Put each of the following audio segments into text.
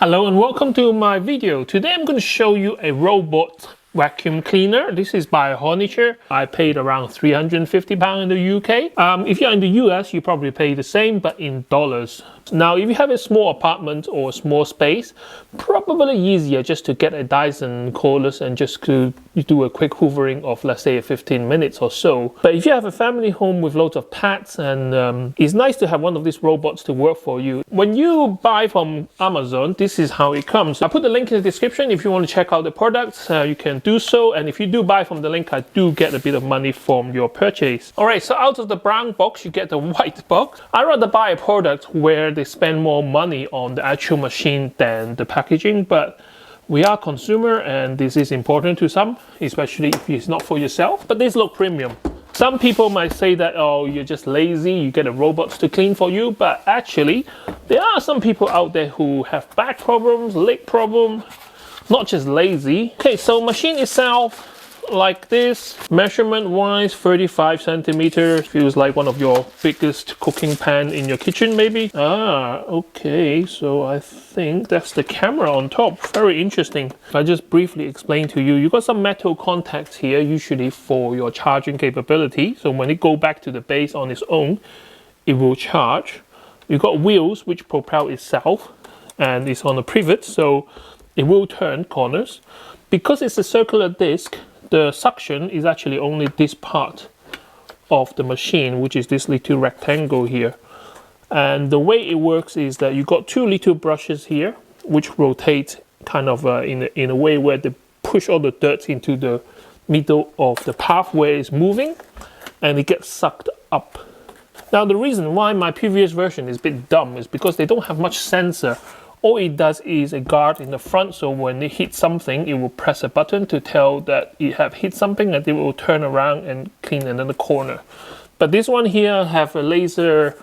Hello and welcome to my video. Today I'm going to show you a robot vacuum cleaner. This is by Honiture. I paid around £350 in the UK. If you're in the US, you probably pay the same, but in dollars. Now, if you have a small apartment or a small space, probably easier just to get a Dyson cordless and just to do a quick hoovering of, let's say, 15 minutes or so. But if you have a family home with loads of pets, and it's nice to have one of these robots to work for you. When you buy from Amazon, this is how it comes. I put the link in the description. If you want to check out the products, you can do so. And if you do buy from the link, I do get a bit of money from your purchase. All right, so out of the brown box, you get the white box. I'd rather buy a product where they spend more money on the actual machine than the packaging, but we are consumer and this is important to some, especially if it's not for yourself. But these look premium. Some people might say that, oh, you're just lazy, you get a robot to clean for you, but actually there are some people out there who have back problems, leg problems, not just lazy. Okay, so machine itself, like this, measurement wise 35 centimeters, feels like one of your biggest cooking pan in your kitchen maybe. Okay, so I think that's the camera on top. Very interesting. If I just briefly explain to you, you got some metal contacts here, usually for your charging capability. So when it go back to the base on its own, it will charge. You got wheels which propel itself, and it's on a pivot, so it will turn corners. Because it's a circular disc, the suction is actually only this part of the machine, which is this little rectangle here. And the way it works is that you got two little brushes here, which rotate kind of in a way where they push all the dirt into the middle of the path where it's moving, and it gets sucked up. Now, the reason why my previous version is a bit dumb is because they don't have much sensor. All it does is a guard in the front, so when it hits something, it will press a button to tell that it have hit something, and it will turn around and clean another corner. But this one here have a laser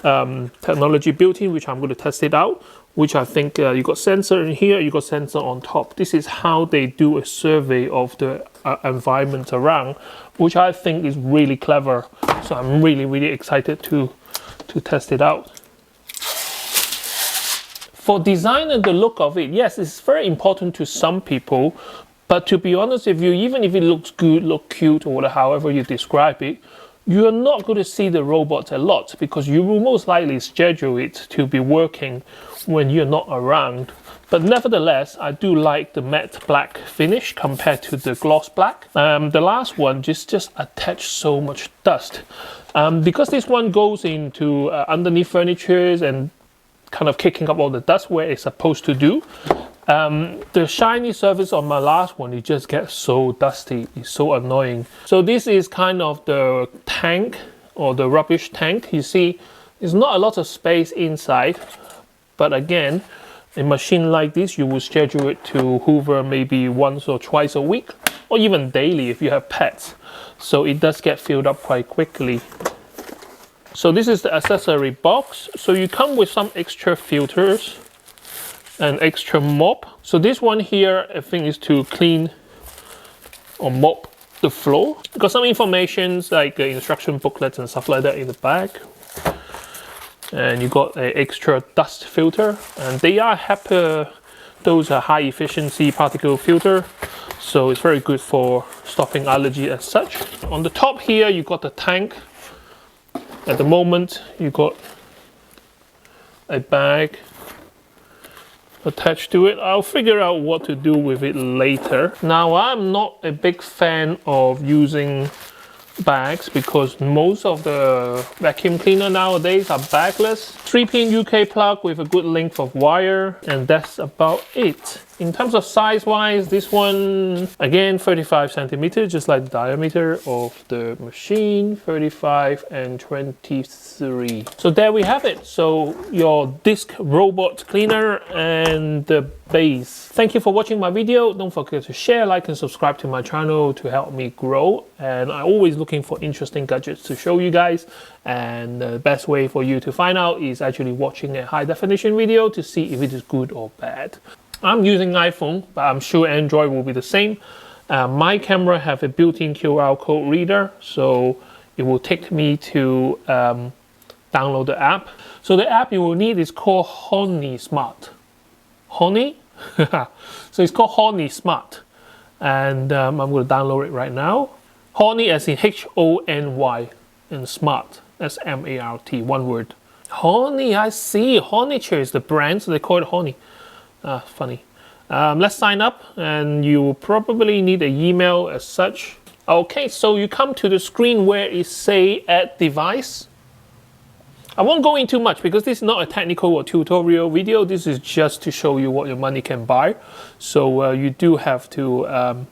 technology built in, which I'm going to test it out, which I think you got sensor in here, you got sensor on top. This is how they do a survey of the environment around, which I think is really clever. So I'm really excited to test it out. For design and the look of it, yes, it's very important to some people, but to be honest with you, even if it looks good, look cute, or however you describe it, you're not going to see the robot a lot because you will most likely schedule it to be working when you're not around. But nevertheless, I do like the matte black finish compared to the gloss black. The last one just attached so much dust. Because this one goes into underneath furniture and kind of kicking up all the dust where it's supposed to do. The shiny surface on my last one, it just gets so dusty. It's so annoying. So this is kind of the tank or the rubbish tank. You see, there's not a lot of space inside, but again, a machine like this, you will schedule it to hoover maybe once or twice a week, or even daily if you have pets. So it does get filled up quite quickly. So this is the accessory box. So you come with some extra filters and extra mop. So this one here, I think, is to clean or mop the floor. Got some information like the instruction booklets and stuff like that in the back. And you got an extra dust filter, and they are HEPA. Those are high efficiency particle filter. So it's very good for stopping allergy as such. On the top here, you got the tank. At the moment, you got a bag attached to it. I'll figure out what to do with it later. Now, I'm not a big fan of using bags because most of the vacuum cleaner nowadays are bagless. 3-pin UK plug with a good length of wire, and that's about it. In terms of size wise, this one again 35 centimeters, just like the diameter of the machine, 35 and 23. So there we have it. So your disc robot cleaner and the base. Thank you for watching my video. Don't forget to share, like, and subscribe to my channel to help me grow. And I'm always looking for interesting gadgets to show you guys. And the best way for you to find out is actually watching a high definition video to see if it is good or bad. I'm using iPhone, but I'm sure Android will be the same. My camera have a built-in QR code reader, so it will take me to download the app. So the app you will need is called Honi Smart. Honi. So it's called Honi Smart. And I'm going to download it right now. Honi as in H-O-N-Y and Smart, S-M-A-R-T, one word. Honi, I see. Honiture is the brand, so they call it Honi. Funny. Let's sign up, and you will probably need an email as such. Okay, so you come to the screen where it say add device. I won't go into much because this is not a technical or tutorial video. This is just to show you what your money can buy. So you do have to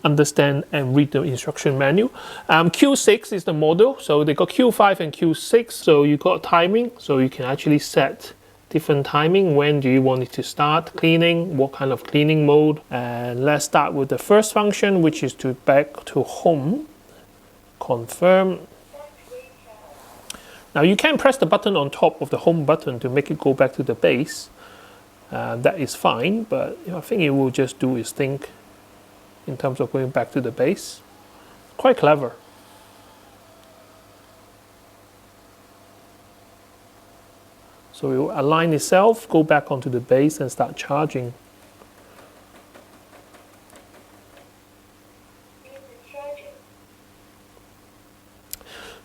understand and read the instruction manual. Q6 is the model. So they got Q5 and Q6. So you got timing. So you can actually set different timing. When do you want it to start cleaning? What kind of cleaning mode? And let's start with the first function, which is to back to home. Confirm. Now you can press the button on top of the home button to make it go back to the base. That is fine, but I think it will just do its thing in terms of going back to the base. Quite clever. So it will align itself, go back onto the base and start charging.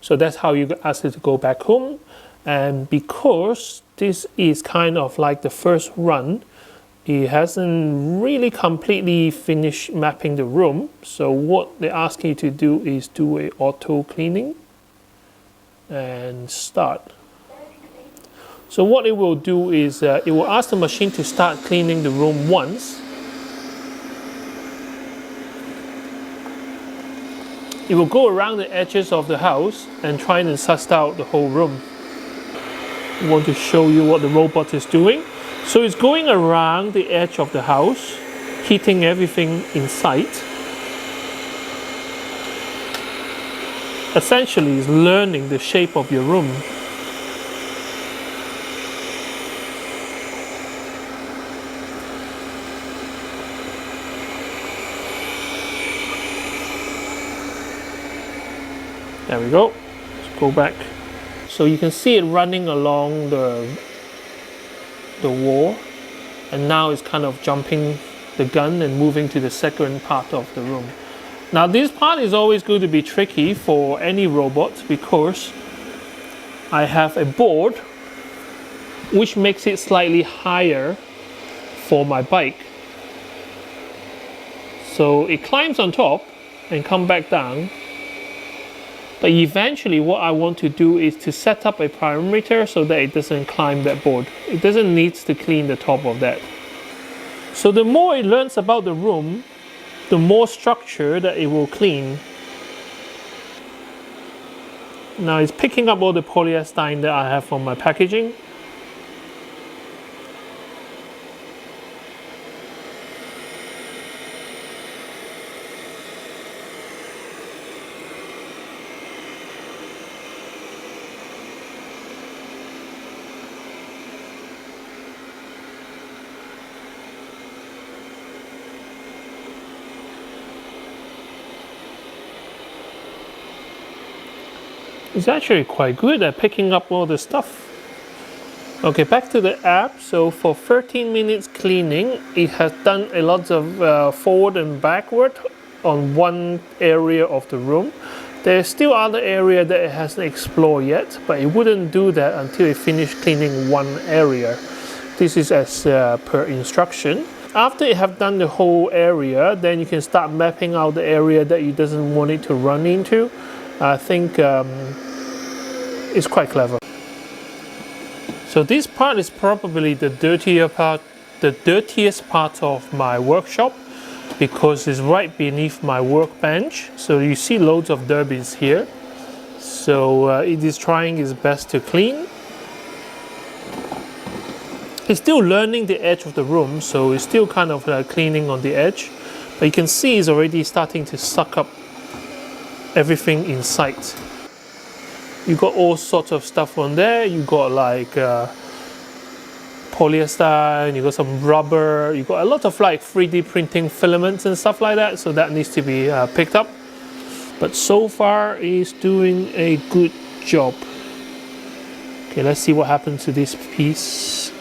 So that's how you ask it to go back home. And because this is kind of like the first run, it hasn't really completely finished mapping the room. So what they ask you to do is do a auto cleaning and start. So what it will do is it will ask the machine to start cleaning the room once. It will go around the edges of the house and try and suss out the whole room. I want to show you what the robot is doing. So it's going around the edge of the house, hitting everything in sight. Essentially, it's learning the shape of your room. There we go. Let's go back. So you can see it running along the wall, and now it's kind of jumping the gun and moving to the second part of the room. Now this part is always going to be tricky for any robot because I have a board which makes it slightly higher for my bike. So it climbs on top and come back down. But eventually what I want to do is to set up a parameter so that it doesn't climb that board. It doesn't need to clean the top of that. So the more it learns about the room, the more structure that it will clean. Now it's picking up all the polyester that I have from my packaging. It's actually quite good at picking up all the stuff. Okay, back to the app. So for 13 minutes cleaning, it has done a lot of forward and backward on one area of the room. There's still other area that it hasn't explored yet, but it wouldn't do that until it finished cleaning one area. This is as per instruction. After you have done the whole area, then you can start mapping out the area that you doesn't want it to run into. I think it's quite clever. So this part is probably the dirtiest part of my workshop because it's right beneath my workbench. So you see loads of derbies here. So it is trying its best to clean. It's still learning the edge of the room, so it's still kind of cleaning on the edge. But you can see it's already starting to suck up everything in sight. You got all sorts of stuff on there. You got like polyester, and you got some rubber. You got a lot of like 3D printing filaments and stuff like that. So that needs to be picked up. But so far, it's doing a good job. Okay, let's see what happens to this piece.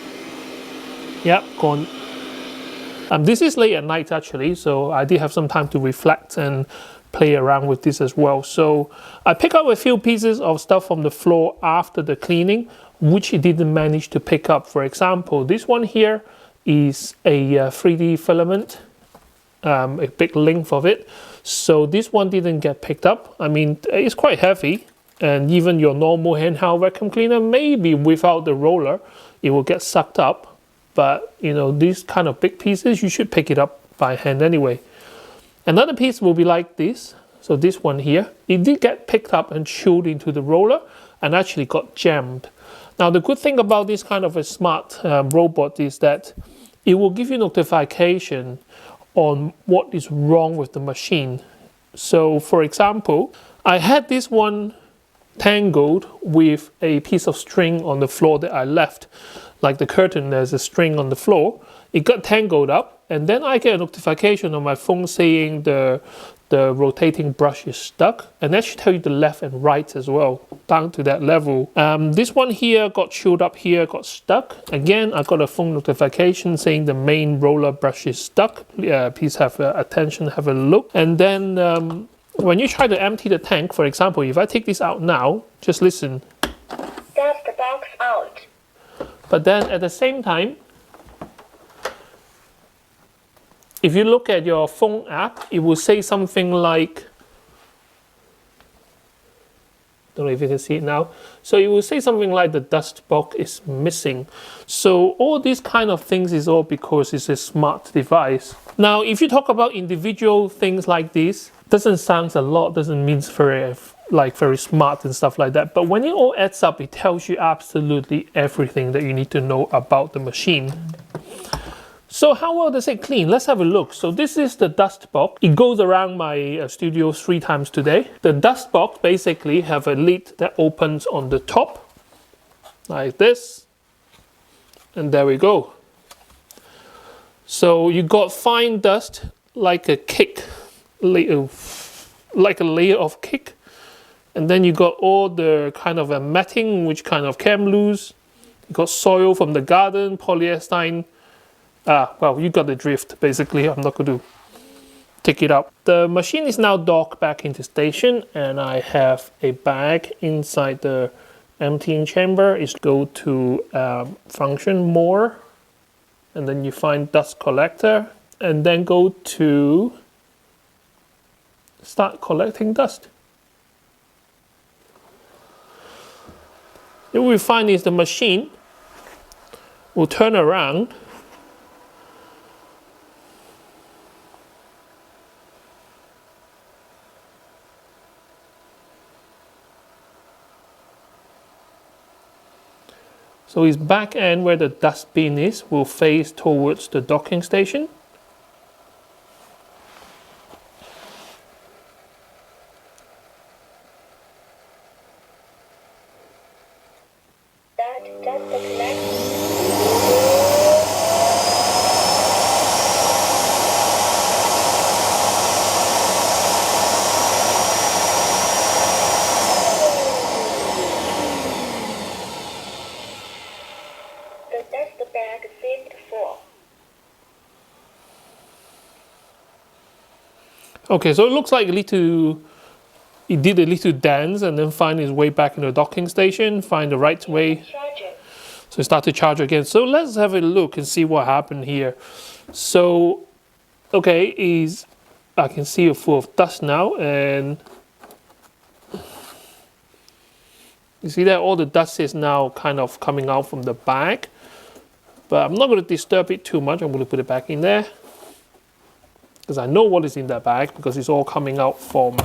Yep, gone. This is late at night actually, so I did have some time to reflect and play around with this as well. So I pick up a few pieces of stuff from the floor after the cleaning, which it didn't manage to pick up. For example, this one here is a 3D filament, a big length of it. So this one didn't get picked up. I mean, it's quite heavy, and even your normal handheld vacuum cleaner, maybe without the roller, it will get sucked up. But you know, these kind of big pieces, you should pick it up by hand anyway. Another piece will be like this. So this one here, it did get picked up and chewed into the roller and actually got jammed. Now the good thing about this kind of a smart robot is that it will give you notification on what is wrong with the machine. So for example, I had this one tangled with a piece of string on the floor that I left. Like the curtain, there's a string on the floor. It got tangled up, and then I get a notification on my phone saying the rotating brush is stuck, and that should tell you the left and right as well, down to that level. This one here got chewed up here, got stuck. Again, I got a phone notification saying the main roller brush is stuck. Please have attention, have a look. And then when you try to empty the tank, for example, if I take this out now, just listen. That's the box out. But then at the same time, if you look at your phone app, it will say something like, don't know if you can see it now. So it will say something like the dust box is missing. So all these kind of things is all because it's a smart device. Now, if you talk about individual things like this, doesn't sound a lot, doesn't mean it's very smart and stuff like that. But when it all adds up, it tells you absolutely everything that you need to know about the machine. So how well does it clean? Let's have a look. So this is the dust box. It goes around my studio 3 times today. The dust box basically have a lid that opens on the top, like this. And there we go. So you got fine dust like a cake, like a layer of cake. And then you got all the kind of a matting, which kind of came loose. You got soil from the garden, polyester. Well, you got the drift, basically. I'm not going to take it out. The machine is now docked back into station, and I have a bag inside the emptying chamber. Is go to function more, and then you find dust collector, and then go to start collecting dust. What we find is the machine will turn around so its back end where the dustbin is will face towards the docking station. That's the connection. The dust bag seemed full. Okay, so it looks like it did a little dance and then find its way back in the docking station, find the right way. So it started to charge again. So let's have a look and see what happened here. So, okay, I can see it full of dust now, and you see that all the dust is now kind of coming out from the bag. But I'm not going to disturb it too much. I'm going to put it back in there, because I know what is in that bag, because it's all coming out from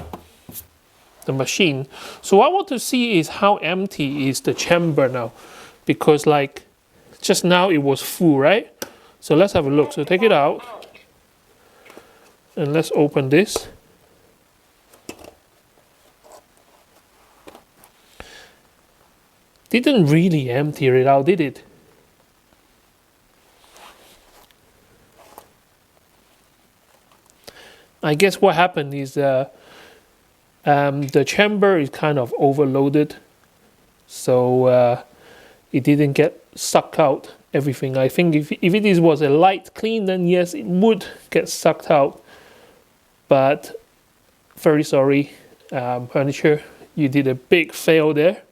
the machine. So what I want to see is how empty is the chamber now, because like just now it was full, right? So let's have a look. So take it out and let's open this. Didn't really empty it out, did it? I guess what happened is the chamber is kind of overloaded, so it didn't get sucked out everything. I think if it was a light clean, then yes, it would get sucked out. But very sorry, Honiture, you did a big fail there.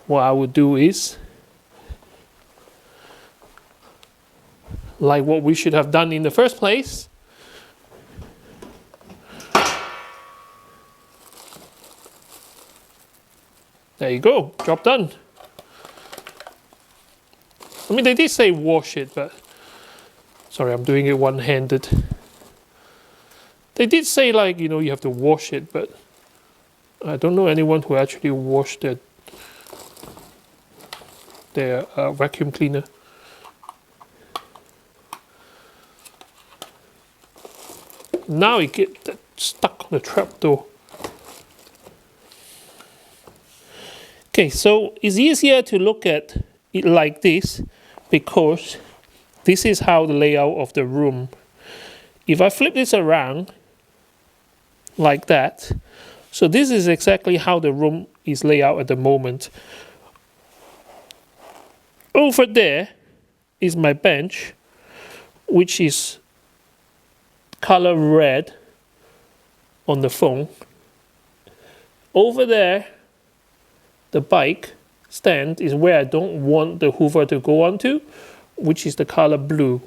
What I would do is, like what we should have done in the first place, there you go, job done. I mean, they did say wash it, but sorry, I'm doing it one-handed. They did say, like, you know, you have to wash it, but I don't know anyone who actually washed their vacuum cleaner. Now it gets stuck on the trap door. Okay, so it's easier to look at it like this because this is how the layout of the room. If I flip this around like that, so this is exactly how the room is laid out at the moment. Over there is my bench, which is color red on the phone. Over there, the bike stand is where I don't want the Hoover to go onto, which is the color blue.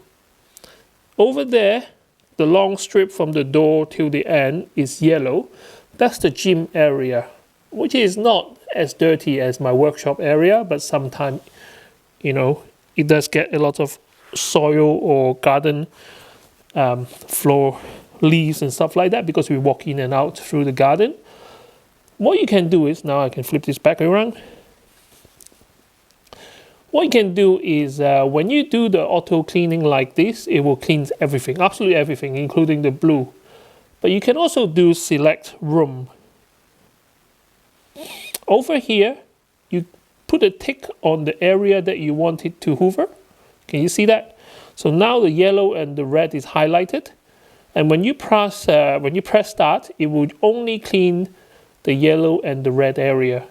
Over there, the long strip from the door till the end is yellow. That's the gym area, which is not as dirty as my workshop area, but sometimes, you know, it does get a lot of soil or garden floor leaves and stuff like that because we walk in and out through the garden. What you can do is, now I can flip this back around. What you can do is when you do the auto cleaning like this, it will clean everything, absolutely everything, including the blue. But you can also do select room. Over here, you put a tick on the area that you want it to hover. Can you see that? So now the yellow and the red is highlighted. And when you press start, it will only clean the yellow and the red area.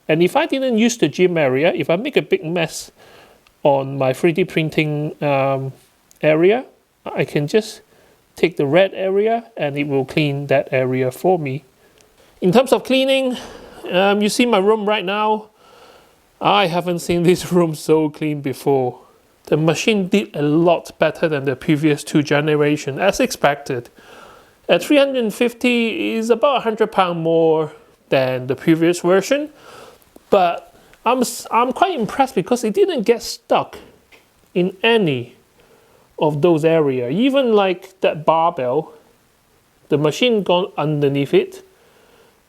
And if I didn't use the gym area, if I make a big mess on my 3D printing area, I can just take the red area and it will clean that area for me. In terms of cleaning, you see my room right now. I haven't seen this room so clean before. The machine did a lot better than the previous two generations, as expected. At 350 is about £100 more than the previous version, but I'm quite impressed because it didn't get stuck in any of those areas. Even like that barbell, the machine gone underneath it.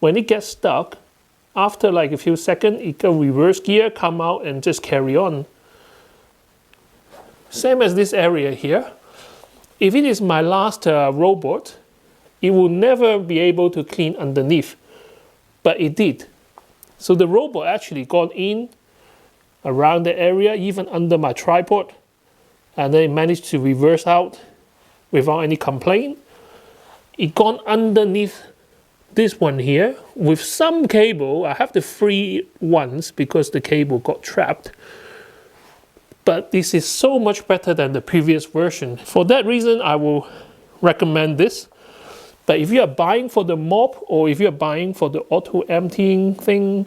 When it gets stuck, after like a few seconds, it can reverse gear, come out and just carry on. Same as this area here. If it is my last robot, it will never be able to clean underneath, but it did. So the robot actually got in around the area, even under my tripod, and then it managed to reverse out without any complaint. It gone underneath this one here with some cable. I have the free ones because the cable got trapped. But this is so much better than the previous version. For that reason, I will recommend this. But if you are buying for the mop or if you are buying for the auto emptying thing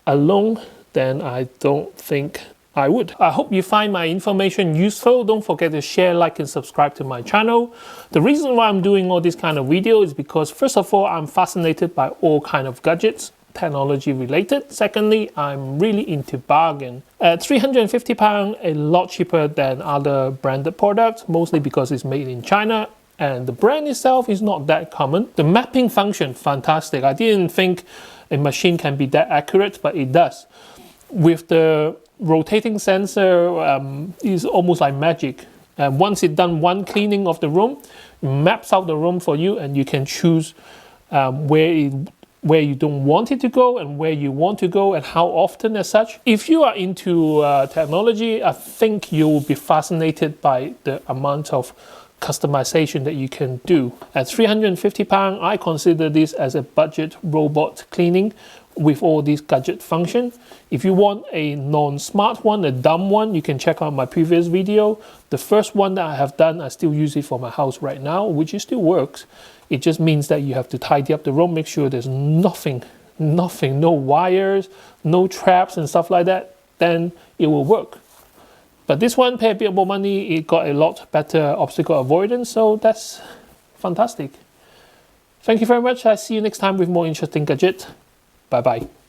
alone, then I don't think I would. I hope you find my information useful. Don't forget to share, like, and subscribe to my channel. The reason why I'm doing all this kind of video is because, first of all, I'm fascinated by all kind of gadgets, technology related. Secondly, I'm really into bargain. At £350, a lot cheaper than other branded products, mostly because it's made in China and the brand itself is not that common. The mapping function, fantastic. I didn't think a machine can be that accurate, but it does. With the rotating sensor, is almost like magic. And once it's done one cleaning of the room, it maps out the room for you and you can choose where you don't want it to go and where you want to go and how often as such. If you are into technology, I think you will be fascinated by the amount of customization that you can do. At £350, I consider this as a budget robot cleaning with all these gadget function. If you want a non-smart one, a dumb one, you can check out my previous video. The first one that I have done, I still use it for my house right now, which still works. It just means that you have to tidy up the room, make sure there's nothing, no wires, no traps and stuff like that, then it will work. But this one, pay a bit more money, it got a lot better obstacle avoidance, so that's fantastic. Thank you very much. I'll see you next time with more interesting gadget. Bye bye.